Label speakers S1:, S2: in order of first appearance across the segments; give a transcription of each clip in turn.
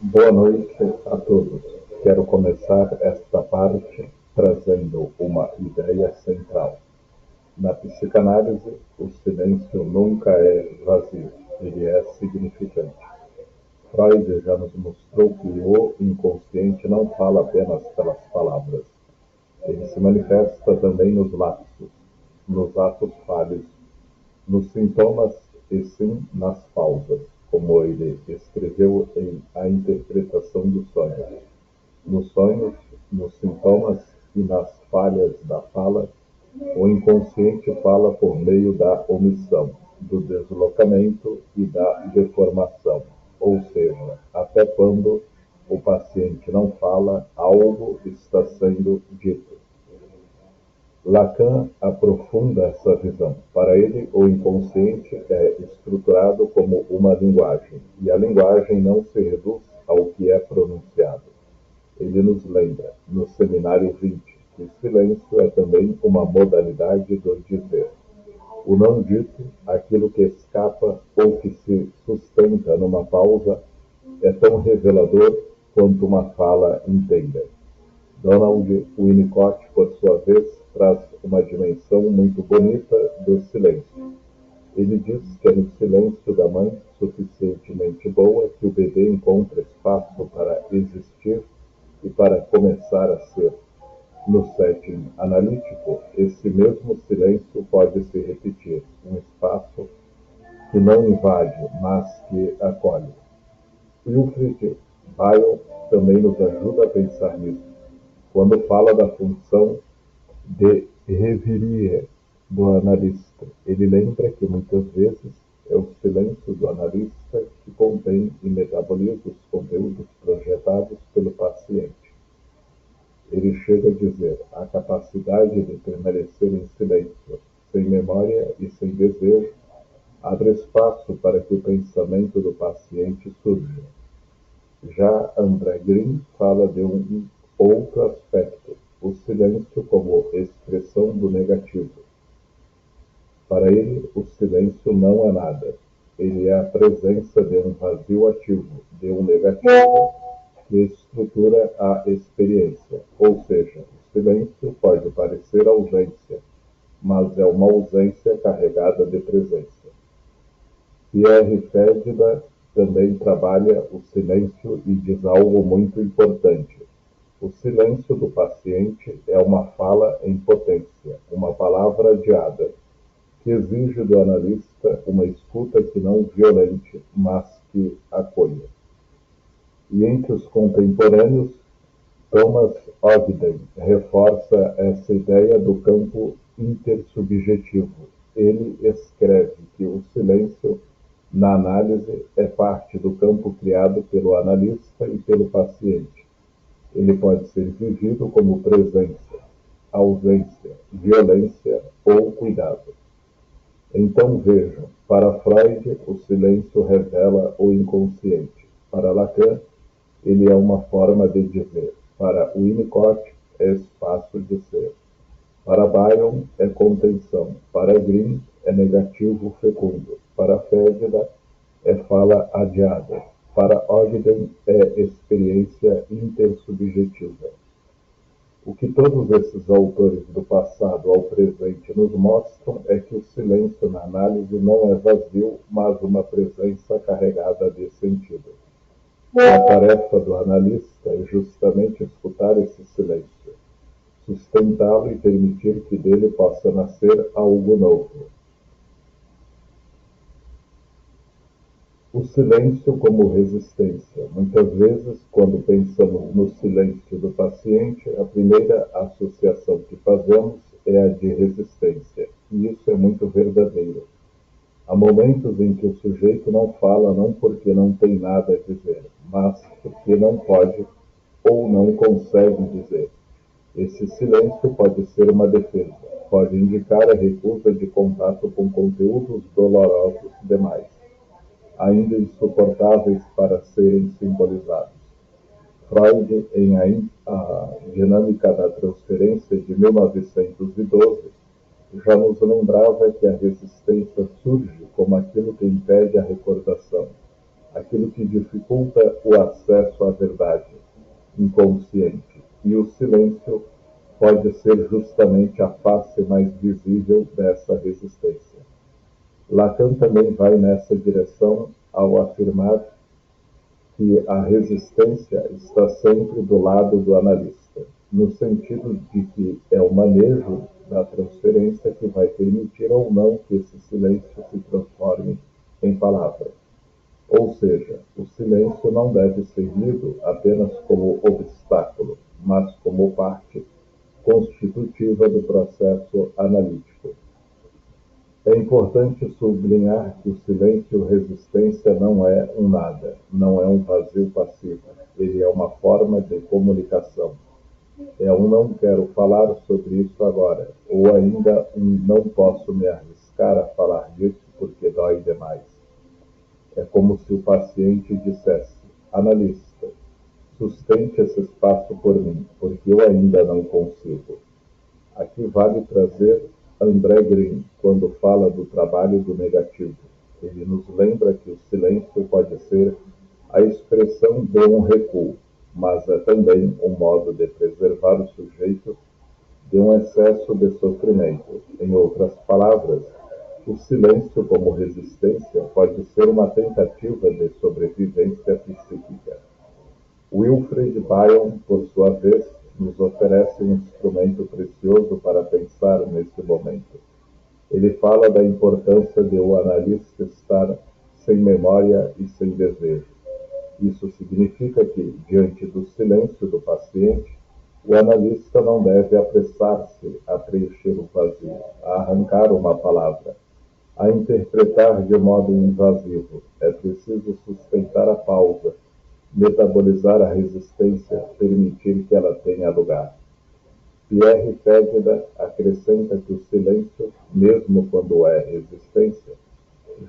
S1: Boa noite a todos. Quero começar esta parte trazendo uma ideia central. Na psicanálise, o silêncio nunca é vazio, ele é significante. Freud já nos mostrou que o inconsciente não fala apenas pelas palavras. Ele se manifesta também nos lapsos, nos atos falhos, nos sintomas e sim nas pausas, como ele escreveu em A Interpretação dos Sonhos. Nos sonhos, nos sintomas e nas falhas da fala, o inconsciente fala por meio da omissão, do deslocamento e da deformação, ou seja, até quando o paciente não fala, algo está sendo dito. Lacan aprofunda essa visão. Para ele, o inconsciente é estruturado como uma linguagem, e a linguagem não se reduz ao que é pronunciado. Ele nos lembra, no Seminário 20, que o silêncio é também uma modalidade do dizer. O não dito, aquilo que escapa ou que se sustenta numa pausa, é tão revelador quanto uma fala inteira. Donald Winnicott, por sua vez, traz uma dimensão muito bonita do silêncio. Ele diz que é no silêncio da mãe, suficientemente boa, que o bebê encontra espaço para existir e para começar a ser. No setting analítico, esse mesmo silêncio pode se repetir, um espaço que não invade, mas que acolhe. Wilfried Bion também nos ajuda a pensar nisso, quando fala da função de reverie do analista. Ele lembra que muitas vezes é o silêncio do analista que contém e metaboliza os conteúdos projetados pelo paciente. Ele chega a dizer: a capacidade de permanecer em silêncio, sem memória e sem desejo, abre espaço para que o pensamento do paciente surja. Já André Green fala de um outro aspecto, o silêncio como expressão do negativo. Para ele, o silêncio não é nada. Ele é a presença de um vazio ativo, de um negativo que estrutura a experiência. Ou seja, o silêncio pode parecer ausência, mas é uma ausência carregada de presença. Pierre Fedida também trabalha o silêncio e diz algo muito importante. O silêncio do paciente é uma fala em potência, uma palavra adiada, que exige do analista uma escuta que não violente, mas que acolha. E entre os contemporâneos, Thomas Ogden reforça essa ideia do campo intersubjetivo. Ele escreve que o silêncio, na análise, é parte do campo criado pelo analista e pelo paciente. Ele pode ser vivido como presença, ausência, violência ou cuidado. Então vejam, para Freud, o silêncio revela o inconsciente. Para Lacan, ele é uma forma de dizer. Para Winnicott, é espaço de ser. Para Bion, é contenção. Para Green, é negativo fecundo. Para Fedida, é fala adiada. Para Ogden, é experiência intersubjetiva. O que todos esses autores do passado ao presente nos mostram é que o silêncio na análise não é vazio, mas uma presença carregada de sentido. A tarefa do analista é justamente escutar esse silêncio, sustentá-lo e permitir que dele possa nascer algo novo. O silêncio como resistência. Muitas vezes, quando pensamos no silêncio do paciente, a primeira associação que fazemos é a de resistência, e isso é muito verdadeiro. Há momentos em que o sujeito não fala não porque não tem nada a dizer, mas porque não pode ou não consegue dizer. Esse silêncio pode ser uma defesa, pode indicar a recusa de contato com conteúdos dolorosos demais, ainda insuportáveis para serem simbolizados. Freud, em A Dinâmica da Transferência, de 1912, já nos lembrava que a resistência surge como aquilo que impede a recordação, aquilo que dificulta o acesso à verdade inconsciente. E o silêncio pode ser justamente a face mais visível dessa resistência. Lacan também vai nessa direção ao afirmar que a resistência está sempre do lado do analista, no sentido de que é o manejo da transferência que vai permitir ou não que esse silêncio se transforme em palavra. Ou seja, o silêncio não deve ser lido apenas como obstáculo, mas como parte constitutiva do processo analítico. É importante sublinhar que o silêncio-resistência não é um nada, não é um vazio passivo. Ele é uma forma de comunicação. É um não quero falar sobre isso agora, ou ainda um não posso me arriscar a falar disso porque dói demais. É como se o paciente dissesse: analista, sustente esse espaço por mim, porque eu ainda não consigo. Aqui vale trazer André Green, quando fala do trabalho do negativo. Ele nos lembra que o silêncio pode ser a expressão de um recuo, mas é também um modo de preservar o sujeito de um excesso de sofrimento. Em outras palavras, o silêncio como resistência pode ser uma tentativa de sobrevivência psíquica. Wilfred Bion, por sua vez, nos oferece um instrumento precioso para pensar nesse momento. Ele fala da importância de o analista estar sem memória e sem desejo. Isso significa que, diante do silêncio do paciente, o analista não deve apressar-se a preencher o vazio, a arrancar uma palavra, a interpretar de modo invasivo. É preciso sustentar a pausa, metabolizar a resistência, permitir que ela tenha lugar. Pierre Fedida acrescenta que o silêncio, mesmo quando é resistência,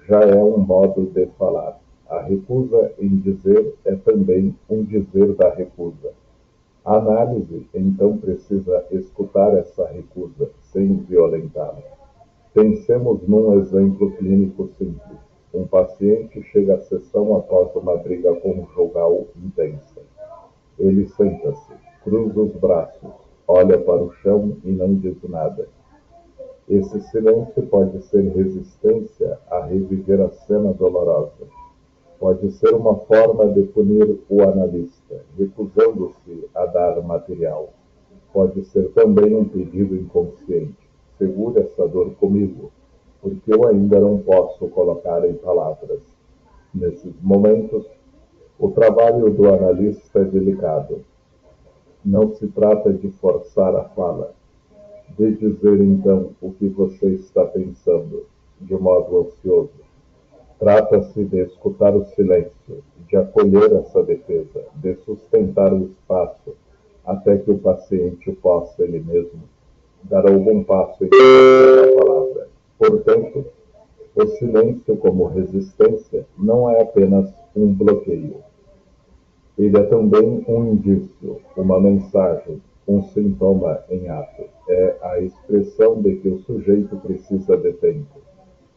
S1: já é um modo de falar. A recusa em dizer é também um dizer da recusa. A análise, então, precisa escutar essa recusa, sem violentá-la. Pensemos num exemplo clínico simples. Um paciente chega à sessão após uma briga conjugal intensa. Ele senta-se, cruza os braços, olha para o chão e não diz nada. Esse silêncio pode ser resistência a reviver a cena dolorosa. Pode ser uma forma de punir o analista, recusando-se a dar material. Pode ser também um pedido inconsciente. Segure essa dor comigo, porque eu ainda não posso colocar em palavras. Nesses momentos, o trabalho do analista é delicado. Não se trata de forçar a fala, de dizer então o que você está pensando, de modo ansioso. Trata-se de escutar o silêncio, de acolher essa defesa, de sustentar o espaço, até que o paciente possa ele mesmo dar algum passo em direção à palavra. Portanto, o silêncio como resistência não é apenas um bloqueio. Ele é também um indício, uma mensagem, um sintoma em ato. É a expressão de que o sujeito precisa de tempo,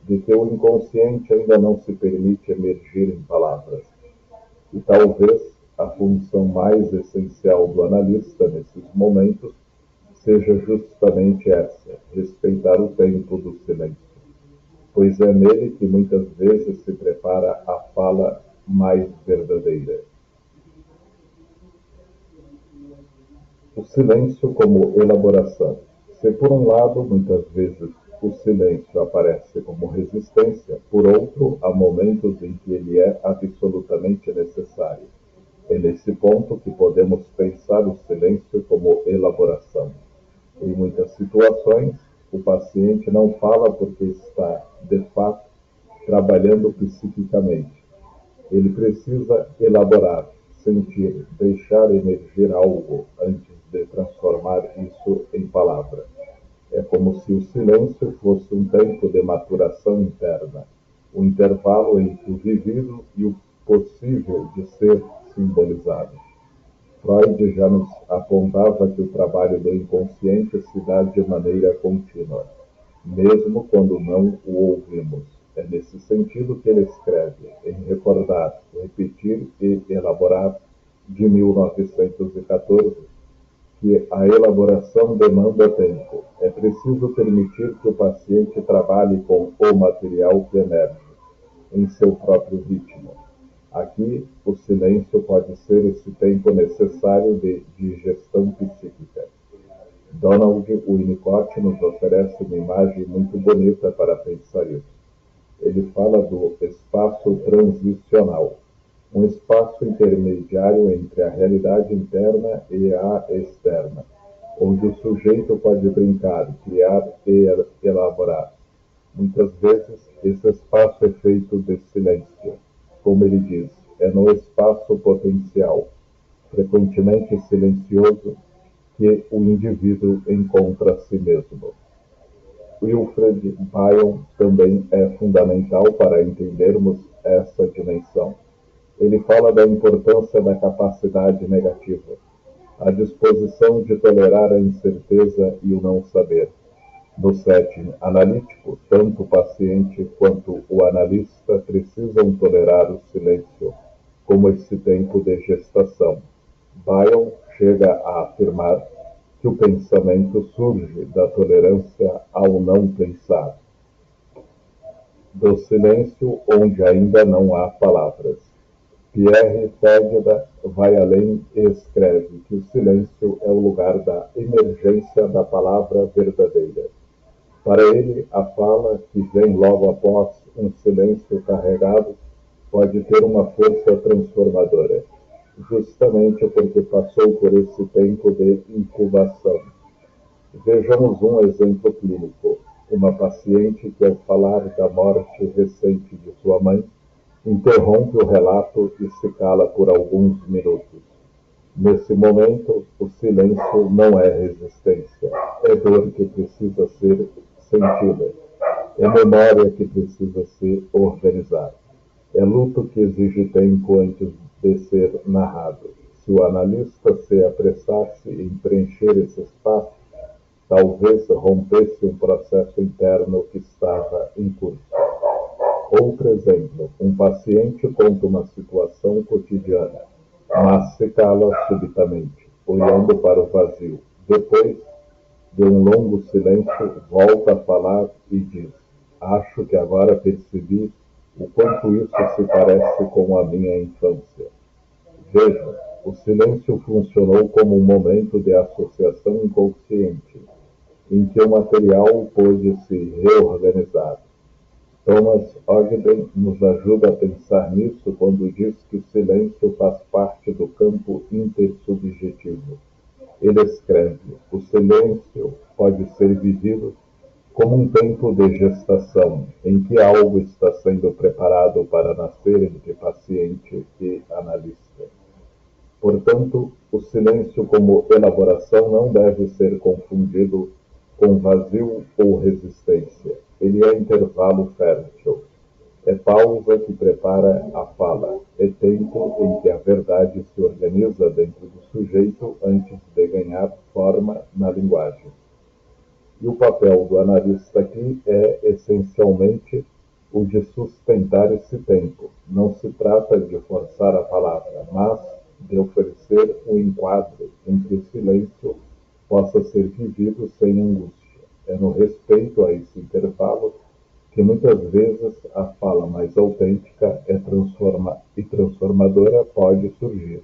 S1: de que o inconsciente ainda não se permite emergir em palavras. E talvez a função mais essencial do analista nesses momentos seja justamente essa: respeitar o tempo do silêncio, pois é nele que muitas vezes se prepara a fala mais verdadeira. O silêncio como elaboração. Se por um lado, muitas vezes, o silêncio aparece como resistência, por outro, há momentos em que ele é absolutamente necessário. É nesse ponto que podemos pensar o silêncio como elaboração. Em muitas situações, o paciente não fala porque está, de fato, trabalhando psiquicamente. Ele precisa elaborar, sentir, deixar emergir algo antes de transformar isso em palavra. É como se o silêncio fosse um tempo de maturação interna, um intervalo entre o vivido e o possível de ser simbolizado. Freud já nos apontava que o trabalho do inconsciente se dá de maneira contínua, mesmo quando não o ouvimos. É nesse sentido que ele escreve em Recordar, Repetir e Elaborar, de 1914, que a elaboração demanda tempo. É preciso permitir que o paciente trabalhe com o material que emerge, em seu próprio ritmo. Aqui, o silêncio pode ser esse tempo necessário de digestão psíquica. Donald Winnicott nos oferece uma imagem muito bonita para pensar isso. Ele fala do espaço transicional, um espaço intermediário entre a realidade interna e a externa, onde o sujeito pode brincar, criar e elaborar. Muitas vezes, esse espaço é feito de silêncio. Como ele diz, é no espaço potencial, frequentemente silencioso, que o indivíduo encontra a si mesmo. Wilfred Bion também é fundamental para entendermos essa dimensão. Ele fala da importância da capacidade negativa, a disposição de tolerar a incerteza e o não saber. No setting analítico, tanto o paciente quanto o analista precisam tolerar o silêncio, como esse tempo de gestação. Bion chega a afirmar que o pensamento surge da tolerância ao não pensar, do silêncio onde ainda não há palavras. Pierre Fedda vai além e escreve que o silêncio é o lugar da emergência da palavra verdadeira. Para ele, a fala, que vem logo após um silêncio carregado, pode ter uma força transformadora, justamente porque passou por esse tempo de incubação. Vejamos um exemplo clínico. Uma paciente que, ao falar da morte recente de sua mãe, interrompe o relato e se cala por alguns minutos. Nesse momento, o silêncio não é resistência, é dor que precisa ser sentida, é memória que precisa se organizar, é luto que exige tempo antes de ser narrado. Se o analista se apressasse em preencher esse espaço, talvez rompesse um processo interno que estava em curso. Outro exemplo, um paciente conta uma situação cotidiana, mas se cala subitamente, olhando para o vazio. Depois de um longo silêncio, volta a falar e diz: acho que agora percebi o quanto isso se parece com a minha infância. Veja, o silêncio funcionou como um momento de associação inconsciente, em que o material pôde se reorganizar. Thomas Ogden nos ajuda a pensar nisso quando diz que o silêncio faz parte do campo intersubjetivo. Ele escreve: o silêncio pode ser vivido como um tempo de gestação, em que algo está sendo preparado para nascer entre paciente e analista. Portanto, o silêncio como elaboração não deve ser confundido com vazio ou resistência. Ele é intervalo fértil. É pausa que prepara a fala. É tempo em que a verdade se organiza dentro do sujeito antes de ganhar forma na linguagem. E o papel do analista aqui é, essencialmente, o de sustentar esse tempo. Não se trata de forçar a palavra, mas de oferecer um enquadro em que o silêncio possa ser vivido sem angústia. É no respeito a esse intervalo que muitas vezes a fala mais autêntica e transformadora pode surgir.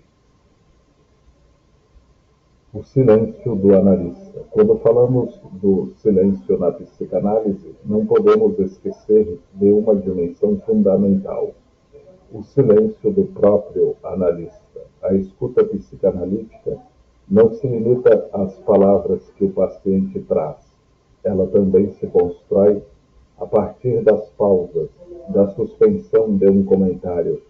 S1: O silêncio do analista. Quando falamos do silêncio na psicanálise, não podemos esquecer de uma dimensão fundamental: o silêncio do próprio analista. A escuta psicanalítica não se limita às palavras que o paciente traz. Ela também se constrói a partir das pausas, da suspensão de um comentário,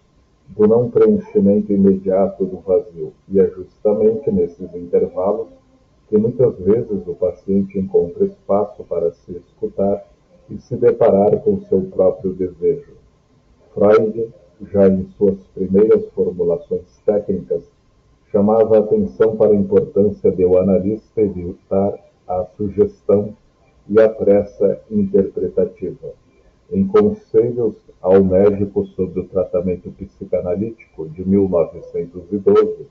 S1: do não preenchimento imediato do vazio. E é justamente nesses intervalos que muitas vezes o paciente encontra espaço para se escutar e se deparar com seu próprio desejo. Freud, já em suas primeiras formulações técnicas, chamava a atenção para a importância de o analista evitar a sugestão e a pressa interpretativa. Em Conselhos ao Médico sobre o Tratamento Psicanalítico, de 1912,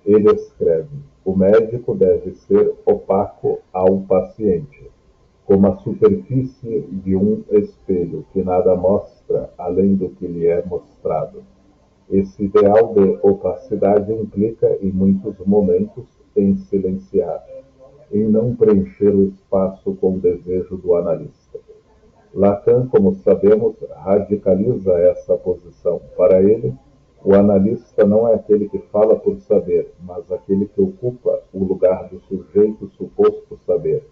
S1: ele escreve: o médico deve ser opaco ao paciente, como a superfície de um espelho que nada mostra além do que lhe é mostrado. Esse ideal de opacidade implica, em muitos momentos, em silenciar, em não preencher o espaço com o desejo do analista. Lacan, como sabemos, radicaliza essa posição. Para ele, o analista não é aquele que fala por saber, mas aquele que ocupa o lugar do sujeito suposto saber.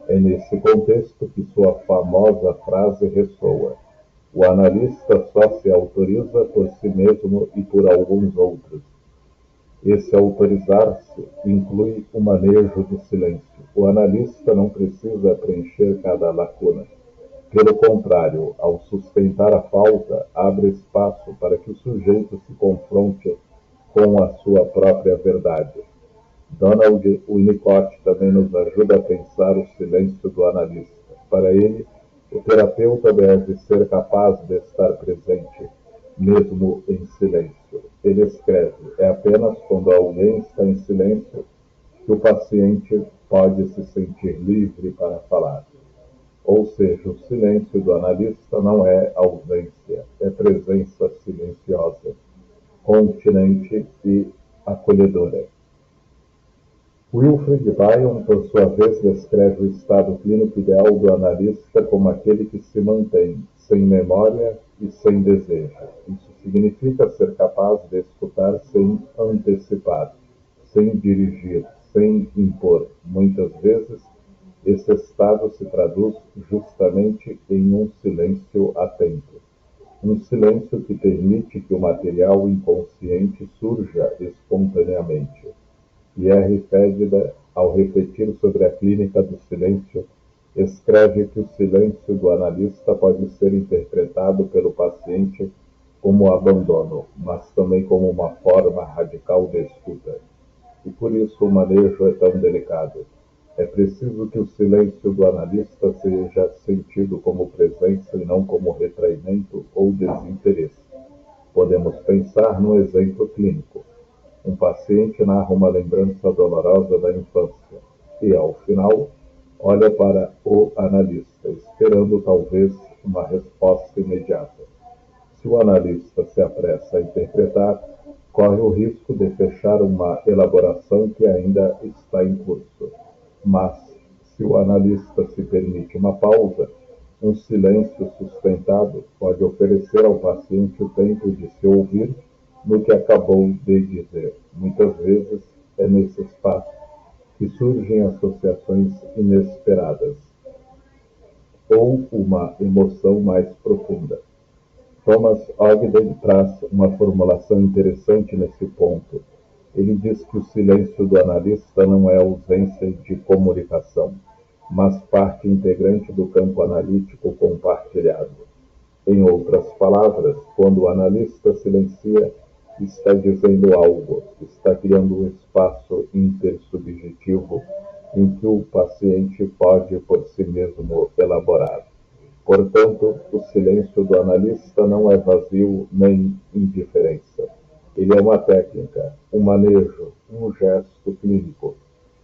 S1: É nesse contexto que sua famosa frase ressoa: o analista só se autoriza por si mesmo e por alguns outros. Esse autorizar-se inclui o manejo do silêncio. O analista não precisa preencher cada lacuna. Pelo contrário, ao sustentar a falta, abre espaço para que o sujeito se confronte com a sua própria verdade. Donald Winnicott também nos ajuda a pensar o silêncio do analista. Para ele, o terapeuta deve ser capaz de estar presente, mesmo em silêncio. Ele escreve: é apenas quando alguém está em silêncio que o paciente pode se sentir livre para falar. Ou seja, o silêncio do analista não é ausência, é presença silenciosa, continente e acolhedora. Wilfred Bion, por sua vez, descreve o estado clínico ideal do analista como aquele que se mantém sem memória e sem desejo. Isso significa ser capaz de escutar sem antecipar, sem dirigir, sem impor. Muitas vezes, esse estado se traduz justamente em um silêncio atento. Um silêncio que permite que o material inconsciente surja espontaneamente. Pierre Fedida, ao refletir sobre a clínica do silêncio, escreve que o silêncio do analista pode ser interpretado pelo paciente como abandono, mas também como uma forma radical de escuta. E por isso o manejo é tão delicado. É preciso que o silêncio do analista seja sentido como presença e não como retraimento ou desinteresse. Podemos pensar num exemplo clínico. Um paciente narra uma lembrança dolorosa da infância e, ao final, olha para o analista, esperando talvez uma resposta imediata. Se o analista se apressa a interpretar, corre o risco de fechar uma elaboração que ainda está em curso. Mas, se o analista se permite uma pausa, um silêncio sustentado pode oferecer ao paciente o tempo de se ouvir no que acabou de dizer. Muitas vezes é nesse espaço que surgem associações inesperadas ou uma emoção mais profunda. Thomas Ogden traz uma formulação interessante nesse ponto. Ele diz que o silêncio do analista não é ausência de comunicação, mas parte integrante do campo analítico compartilhado. Em outras palavras, quando o analista silencia, está dizendo algo, está criando um espaço intersubjetivo em que o paciente pode por si mesmo elaborar. Portanto, o silêncio do analista não é vazio nem indiferença. Ele é uma técnica, um manejo, um gesto clínico.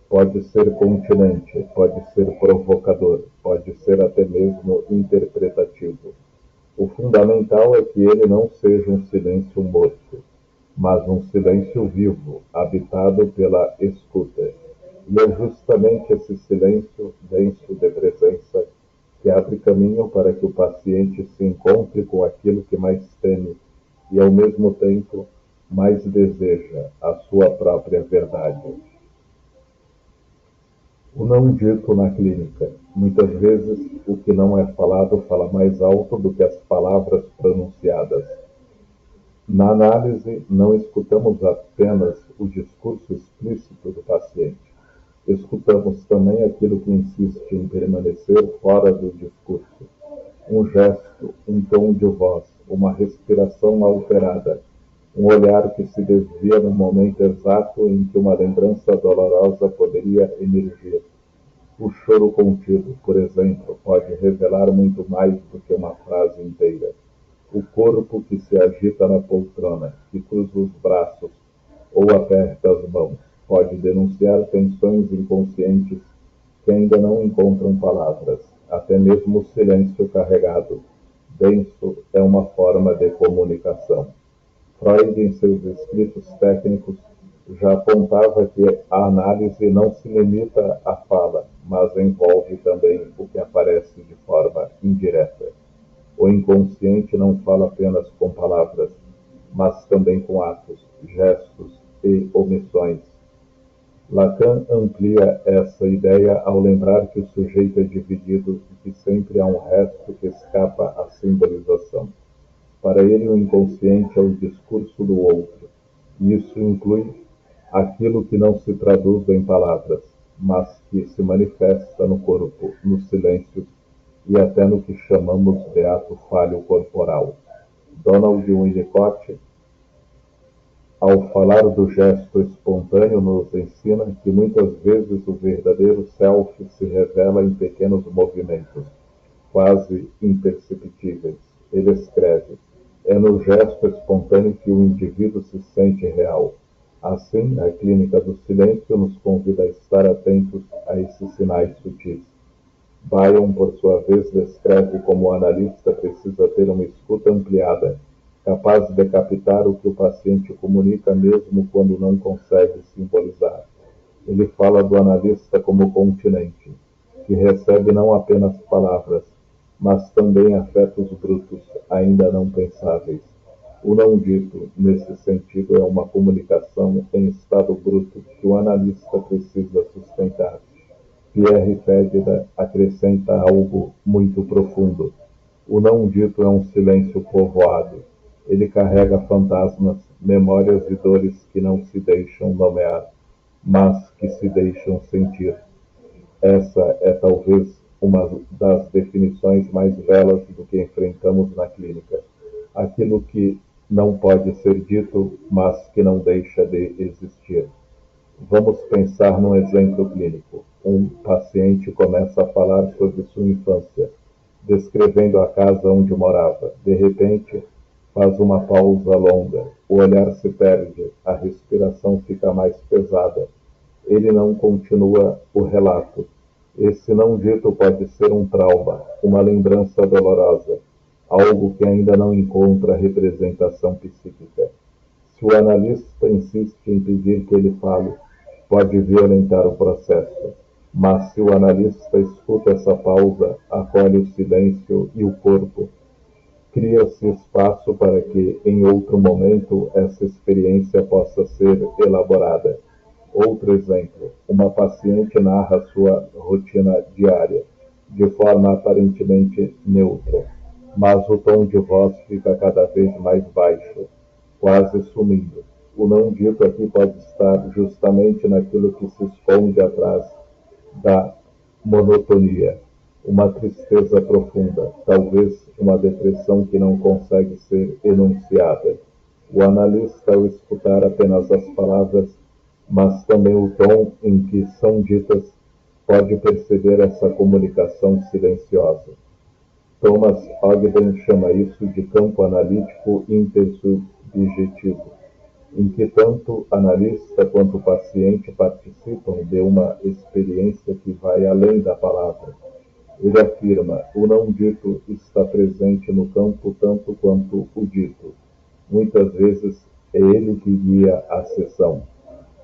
S1: Pode ser continente, pode ser provocador, pode ser até mesmo interpretativo. O fundamental é que ele não seja um silêncio morto, mas um silêncio vivo, habitado pela escuta. E é justamente esse silêncio denso de presença que abre caminho para que o paciente se encontre com aquilo que mais teme e, ao mesmo tempo, mais deseja, a sua própria verdade. O não dito na clínica. Muitas vezes, o que não é falado fala mais alto do que as palavras pronunciadas. Na análise, não escutamos apenas o discurso explícito do paciente. Escutamos também aquilo que insiste em permanecer fora do discurso. Um gesto, um tom de voz, uma respiração alterada, um olhar que se desvia no momento exato em que uma lembrança dolorosa poderia emergir. O choro contido, por exemplo, pode revelar muito mais do que uma frase inteira. O corpo que se agita na poltrona, que cruza os braços ou aperta as mãos, pode denunciar tensões inconscientes que ainda não encontram palavras. Até mesmo o silêncio carregado, denso, é uma forma de comunicação. Freud, em seus escritos técnicos, já apontava que a análise não se limita à fala, mas envolve também o que aparece de forma indireta. O inconsciente não fala apenas com palavras, mas também com atos, gestos e omissões. Lacan amplia essa ideia ao lembrar que o sujeito é dividido e que sempre há um resto que escapa à simbolização. Para ele, o inconsciente é o discurso do outro, e isso inclui aquilo que não se traduz em palavras, mas que se manifesta no corpo, no silêncio e até no que chamamos de ato falho corporal. Donald Winnicott, ao falar do gesto espontâneo, nos ensina que muitas vezes o verdadeiro self se revela em pequenos movimentos, quase imperceptíveis. Ele escreve: é no gesto espontâneo que o indivíduo se sente real. Assim, a clínica do silêncio nos convida a estar atentos a esses sinais sutis. Bion, por sua vez, descreve como o analista precisa ter uma escuta ampliada, capaz de captar o que o paciente comunica mesmo quando não consegue simbolizar. Ele fala do analista como continente, que recebe não apenas palavras, mas também afetos brutos, ainda não pensáveis. O não dito, nesse sentido, é uma comunicação em estado bruto que o analista precisa sustentar. Pierre Fedida acrescenta algo muito profundo. O não dito é um silêncio povoado. Ele carrega fantasmas, memórias e dores que não se deixam nomear, mas que se deixam sentir. Essa é talvez uma das definições mais belas do que enfrentamos na clínica. Aquilo que não pode ser dito, mas que não deixa de existir. Vamos pensar num exemplo clínico. Um paciente começa a falar sobre sua infância, descrevendo a casa onde morava. De repente, faz uma pausa longa, o olhar se perde, a respiração fica mais pesada. Ele não continua o relato. Esse não dito pode ser um trauma, uma lembrança dolorosa, algo que ainda não encontra representação psíquica. Se o analista insiste em pedir que ele fale, pode violentar o processo. Mas se o analista escuta essa pausa, acolhe o silêncio e o corpo, cria-se espaço para que, em outro momento, essa experiência possa ser elaborada. Outro exemplo, uma paciente narra sua rotina diária, de forma aparentemente neutra, mas o tom de voz fica cada vez mais baixo, quase sumindo. O não dito aqui pode estar justamente naquilo que se esconde atrás da monotonia, uma tristeza profunda, talvez uma depressão que não consegue ser enunciada. O analista, ao escutar apenas as palavras, mas também o tom em que são ditas, pode perceber essa comunicação silenciosa. Thomas Ogden chama isso de campo analítico intersubjetivo, em que tanto analista quanto paciente participam de uma experiência que vai além da palavra. Ele afirma: o não dito está presente no campo tanto quanto o dito. Muitas vezes é ele que guia a sessão,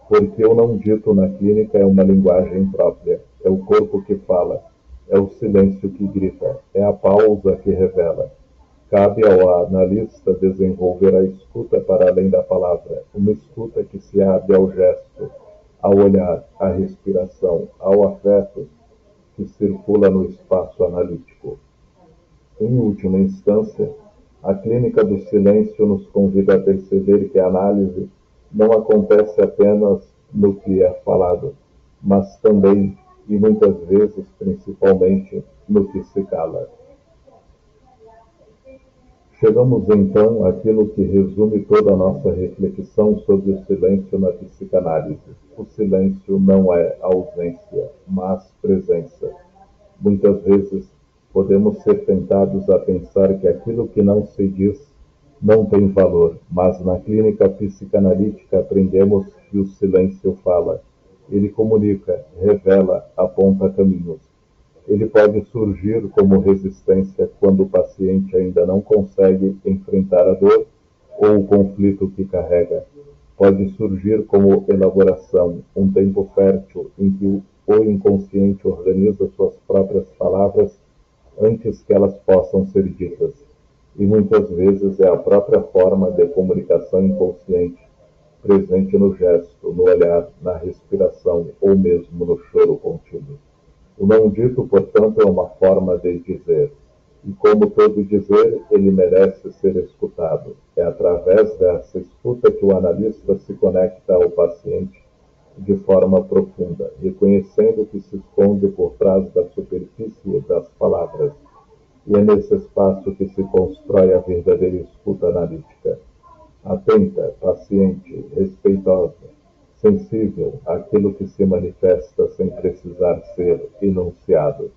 S1: porque o não dito na clínica é uma linguagem própria, é o corpo que fala, é o silêncio que grita, é a pausa que revela. Cabe ao analista desenvolver a escuta para além da palavra, uma escuta que se abre ao gesto, ao olhar, à respiração, ao afeto que circula no espaço analítico. Em última instância, a clínica do silêncio nos convida a perceber que a análise não acontece apenas no que é falado, mas também, e muitas vezes principalmente, no que se cala. Chegamos então àquilo que resume toda a nossa reflexão sobre o silêncio na psicanálise. o silêncio não é ausência, mas presença. Muitas vezes podemos ser tentados a pensar que aquilo que não se diz não tem valor, mas na clínica psicanalítica aprendemos que o silêncio fala. Ele comunica, revela, aponta caminhos. Ele pode surgir como resistência quando o paciente ainda não consegue enfrentar a dor ou o conflito que carrega. Pode surgir como elaboração, um tempo fértil em que o inconsciente organiza suas próprias palavras antes que elas possam ser ditas. E muitas vezes é a própria forma de comunicação inconsciente, presente no gesto, no olhar, na respiração ou mesmo no choro contido. O não dito, portanto, é uma forma de dizer. E como todo dizer, ele merece ser escutado. É através dessa escuta que o analista se conecta ao paciente de forma profunda, reconhecendo o que se esconde por trás da superfície das palavras. E é nesse espaço que se constrói a verdadeira escuta analítica. Atenta, paciente, respeitosa, sensível àquilo que se manifesta sem precisar ser enunciado.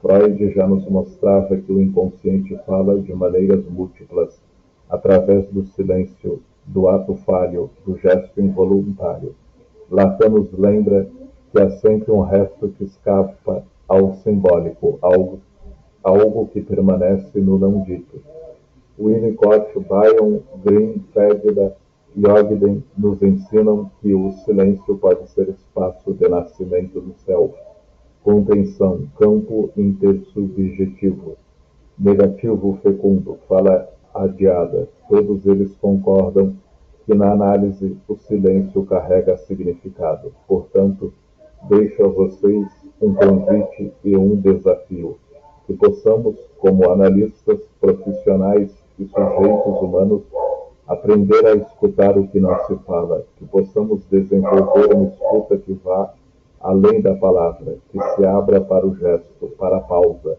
S1: Freud já nos mostrava que o inconsciente fala de maneiras múltiplas, através do silêncio, do ato falho, do gesto involuntário. Lacan nos lembra que há sempre um resto que escapa ao simbólico, algo que permanece no não dito. Winnicott, Byron, Green, Fedda e Ogden nos ensinam que o silêncio pode ser espaço de nascimento do self, contenção, campo intersubjetivo, negativo fecundo, fala adiada. Todos eles concordam que na análise o silêncio carrega significado. Portanto, deixo a vocês um convite e um desafio, que possamos, como analistas, profissionais e sujeitos humanos, aprender a escutar o que não se fala, que possamos desenvolver uma escuta que vá além da palavra, que se abra para o gesto, para a pausa,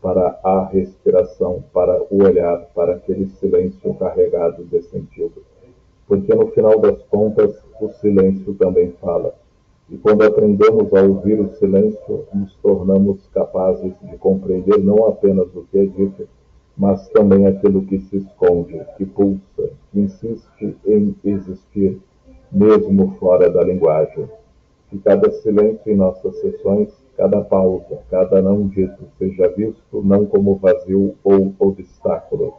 S1: para a respiração, para o olhar, para aquele silêncio carregado de sentido. Porque no final das contas, o silêncio também fala. E quando aprendemos a ouvir o silêncio, nos tornamos capazes de compreender não apenas o que é dito, mas também aquilo que se esconde, que pulsa, que insiste em existir, mesmo fora da linguagem. Que cada silêncio em nossas sessões, cada pausa, cada não dito, seja visto não como vazio ou obstáculo,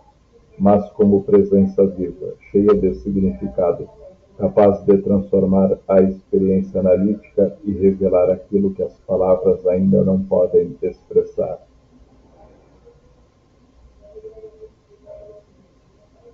S1: mas como presença viva, cheia de significado, capaz de transformar a experiência analítica e revelar aquilo que as palavras ainda não podem expressar.